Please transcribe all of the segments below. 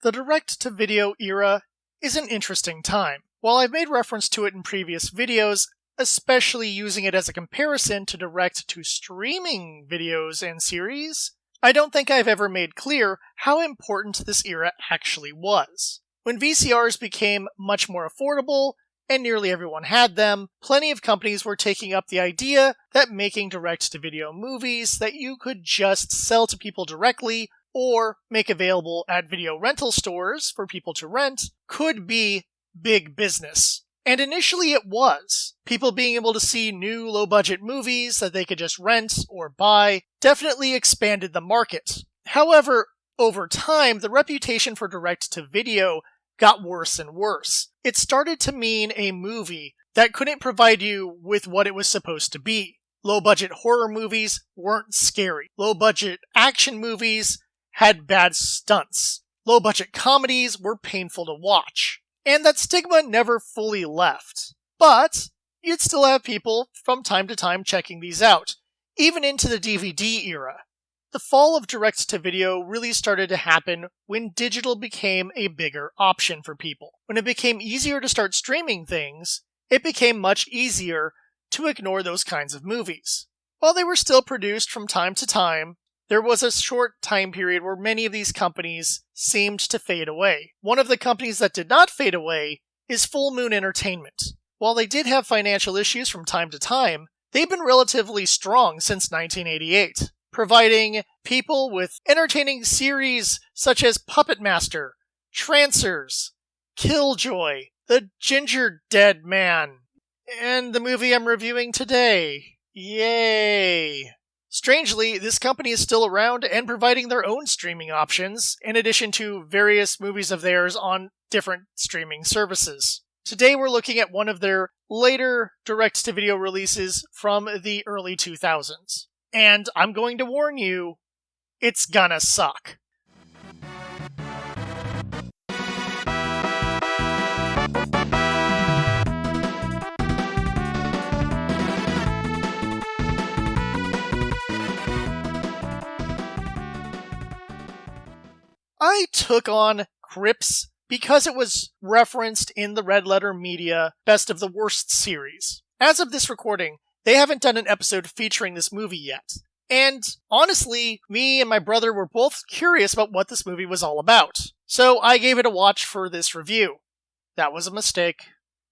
The direct-to-video era is an interesting time. While I've made reference to it in previous videos, especially using it as a comparison to direct-to-streaming videos and series, I don't think I've ever made clear how important this era actually was. When VCRs became much more affordable, and nearly everyone had them, plenty of companies were taking up the idea that making direct-to-video movies that you could just sell to people directly or make available at video rental stores for people to rent could be big business. And initially it was. People being able to see new low-budget movies that they could just rent or buy definitely expanded the market. However, over time, the reputation for direct-to-video got worse and worse. It started to mean a movie that couldn't provide you with what it was supposed to be. Low-budget horror movies weren't scary. Low-budget action movies had bad stunts. Low-budget comedies were painful to watch. And that stigma never fully left. But you'd still have people from time to time checking these out, even into the DVD era. The fall of direct-to-video really started to happen when digital became a bigger option for people. When it became easier to start streaming things, it became much easier to ignore those kinds of movies. While they were still produced from time to time, there was a short time period where many of these companies seemed to fade away. One of the companies that did not fade away is Full Moon Entertainment. While they did have financial issues from time to time, they've been relatively strong since 1988, providing people with entertaining series such as Puppet Master, Trancers, Killjoy, The Ginger Dead Man, and the movie I'm reviewing today. Yay! Strangely, this company is still around and providing their own streaming options, in addition to various movies of theirs on different streaming services. Today we're looking at one of their later direct-to-video releases from the early 2000s. And I'm going to warn you, it's gonna suck. I took on CryptZ because it was referenced in the Red Letter Media Best of the Worst series. As of this recording, they haven't done an episode featuring this movie yet. And honestly, me and my brother were both curious about what this movie was all about. So I gave it a watch for this review. That was a mistake.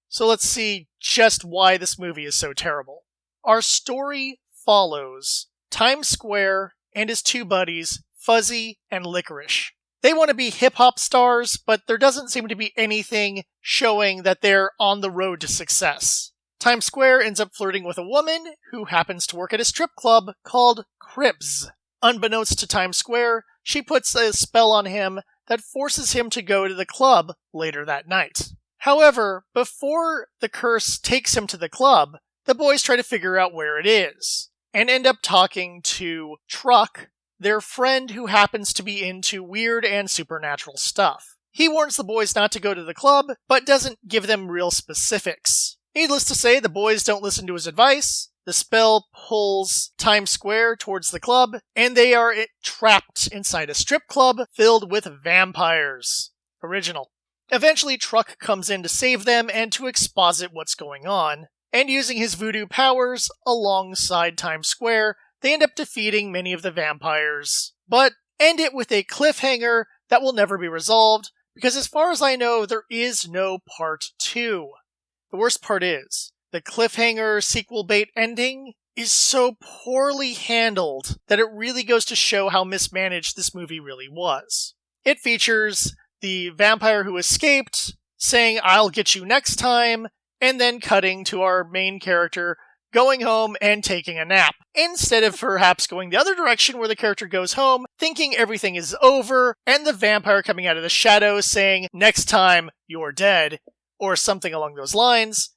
So let's see just why this movie is so terrible. Our story follows Times Square and his two buddies, Fuzzy and Licorice. They want to be hip-hop stars, but there doesn't seem to be anything showing that they're on the road to success. Times Square ends up flirting with a woman who happens to work at a strip club called CryptZ. Unbeknownst to Times Square, she puts a spell on him that forces him to go to the club later that night. However, before the curse takes him to the club, the boys try to figure out where it is, and end up talking to Truck, their friend who happens to be into weird and supernatural stuff. He warns the boys not to go to the club, but doesn't give them real specifics. Needless to say, the boys don't listen to his advice. The spell pulls Times Square towards the club, and they are trapped inside a strip club filled with vampires. Original. Eventually, Truck comes in to save them and to exposit what's going on, and using his voodoo powers alongside Times Square, they end up defeating many of the vampires, but end it with a cliffhanger that will never be resolved, because as far as I know, there is no part 2. The worst part is, the cliffhanger sequel bait ending is so poorly handled that it really goes to show how mismanaged this movie really was. It features the vampire who escaped saying, "I'll get you next time," and then cutting to our main character going home and taking a nap, instead of perhaps going the other direction where the character goes home, thinking everything is over, and the vampire coming out of the shadows saying, "Next time, you're dead," or something along those lines,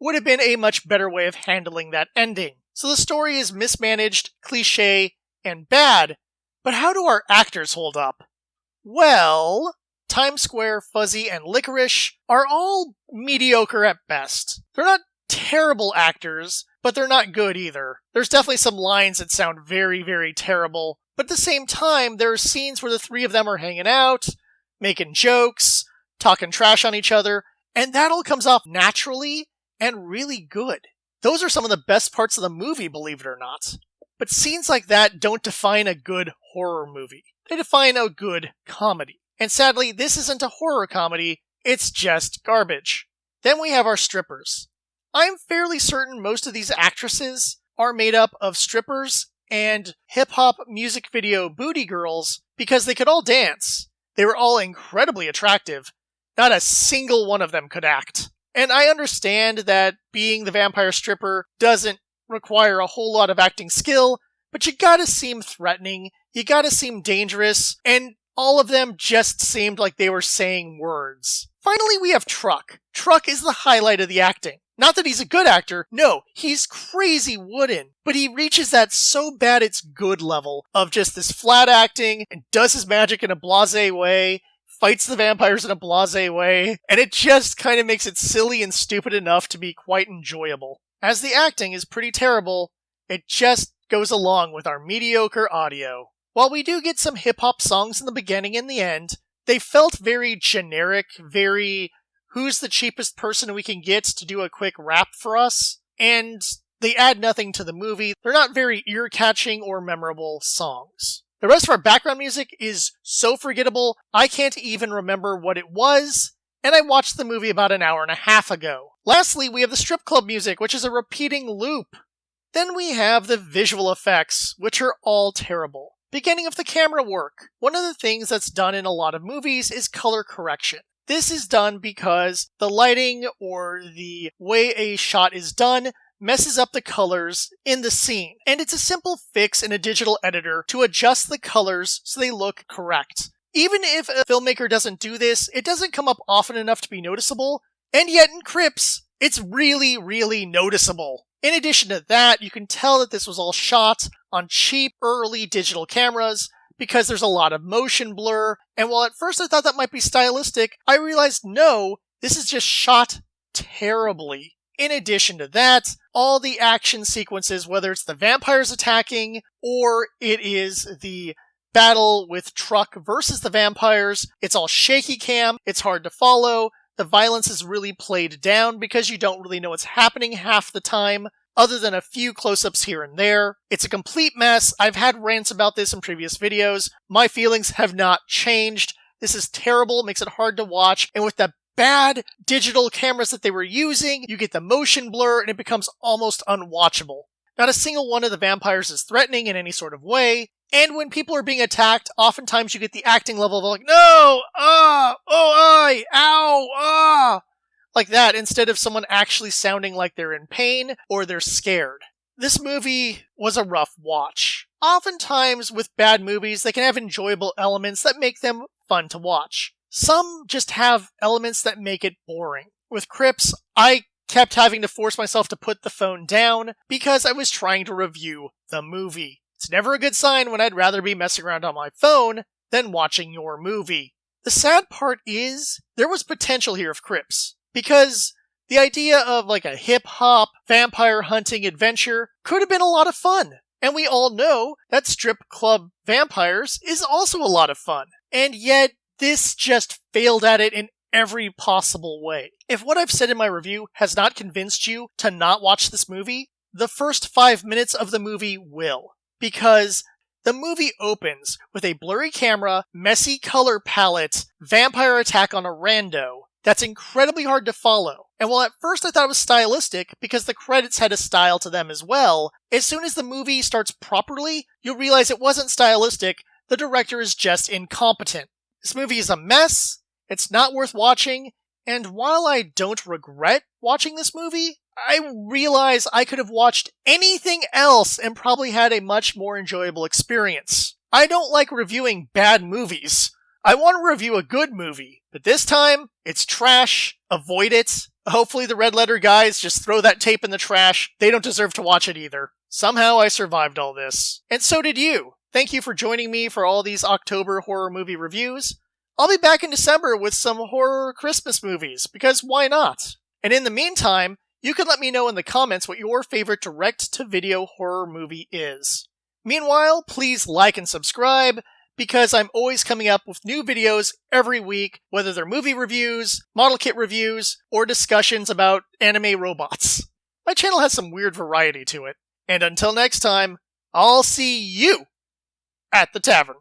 would have been a much better way of handling that ending. So the story is mismanaged, cliché, and bad, but how do our actors hold up? Well, Times Square, Fuzzy, and Licorice are all mediocre at best. They're not terrible actors, but they're not good either. There's definitely some lines that sound very, very terrible, but at the same time, there are scenes where the three of them are hanging out, making jokes, talking trash on each other, and that all comes off naturally and really good. Those are some of the best parts of the movie, believe it or not. But scenes like that don't define a good horror movie. They define a good comedy. And sadly, this isn't a horror comedy, it's just garbage. Then we have our strippers. I'm fairly certain most of these actresses are made up of strippers and hip-hop music video booty girls because they could all dance. They were all incredibly attractive. Not a single one of them could act. And I understand that being the vampire stripper doesn't require a whole lot of acting skill, but you gotta seem threatening, you gotta seem dangerous, and all of them just seemed like they were saying words. Finally, we have Truck. Truck is the highlight of the acting. Not that he's a good actor, no, he's crazy wooden, but he reaches that so bad it's good level of just this flat acting and does his magic in a blasé way, fights the vampires in a blasé way, and it just kind of makes it silly and stupid enough to be quite enjoyable. As the acting is pretty terrible, it just goes along with our mediocre audio. While we do get some hip-hop songs in the beginning and the end, they felt very generic, very who's the cheapest person we can get to do a quick rap for us, and they add nothing to the movie. They're not very ear-catching or memorable songs. The rest of our background music is so forgettable, I can't even remember what it was, and I watched the movie about an hour and a half ago. Lastly, we have the strip club music, which is a repeating loop. Then we have the visual effects, which are all terrible. Beginning of the camera work. One of the things that's done in a lot of movies is color correction. This is done because the lighting or the way a shot is done messes up the colors in the scene. And it's a simple fix in a digital editor to adjust the colors so they look correct. Even if a filmmaker doesn't do this, it doesn't come up often enough to be noticeable, and yet in CryptZ, it's really, really noticeable. In addition to that, you can tell that this was all shot on cheap, early digital cameras, because there's a lot of motion blur, and while at first I thought that might be stylistic, I realized no, this is just shot terribly. In addition to that, all the action sequences, whether it's the vampires attacking, or it is the battle with Truck versus the vampires, it's all shaky cam, it's hard to follow, the violence is really played down because you don't really know what's happening half the time, other than a few close-ups here and there. It's a complete mess. I've had rants about this in previous videos. My feelings have not changed. This is terrible, it makes it hard to watch, and with the bad digital cameras that they were using, you get the motion blur and it becomes almost unwatchable. Not a single one of the vampires is threatening in any sort of way, and when people are being attacked, oftentimes you get the acting level of like, no, ow, like that, instead of someone actually sounding like they're in pain or they're scared. This movie was a rough watch. Oftentimes with bad movies, they can have enjoyable elements that make them fun to watch. Some just have elements that make it boring. With CryptZ, I kept having to force myself to put the phone down because I was trying to review the movie. It's never a good sign when I'd rather be messing around on my phone than watching your movie. The sad part is, there was potential here of CryptZ, because the idea of like a hip-hop vampire hunting adventure could have been a lot of fun. And we all know that strip club vampires is also a lot of fun. And yet, this just failed at it in every possible way. If what I've said in my review has not convinced you to not watch this movie, the first 5 minutes of the movie will. Because the movie opens with a blurry camera, messy color palette, vampire attack on a rando that's incredibly hard to follow. And while at first I thought it was stylistic because the credits had a style to them as well, as soon as the movie starts properly, you'll realize it wasn't stylistic, the director is just incompetent. This movie is a mess, it's not worth watching, and while I don't regret watching this movie, I realize I could have watched anything else and probably had a much more enjoyable experience. I don't like reviewing bad movies. I want to review a good movie, but this time, it's trash, avoid it. Hopefully the Red Letter guys just throw that tape in the trash, they don't deserve to watch it either. Somehow I survived all this. And so did you. Thank you for joining me for all these October horror movie reviews. I'll be back in December with some horror Christmas movies, because why not? And in the meantime, you can let me know in the comments what your favorite direct-to-video horror movie is. Meanwhile, please like and subscribe, because I'm always coming up with new videos every week, whether they're movie reviews, model kit reviews, or discussions about anime robots. My channel has some weird variety to it. And until next time, I'll see you at the tavern.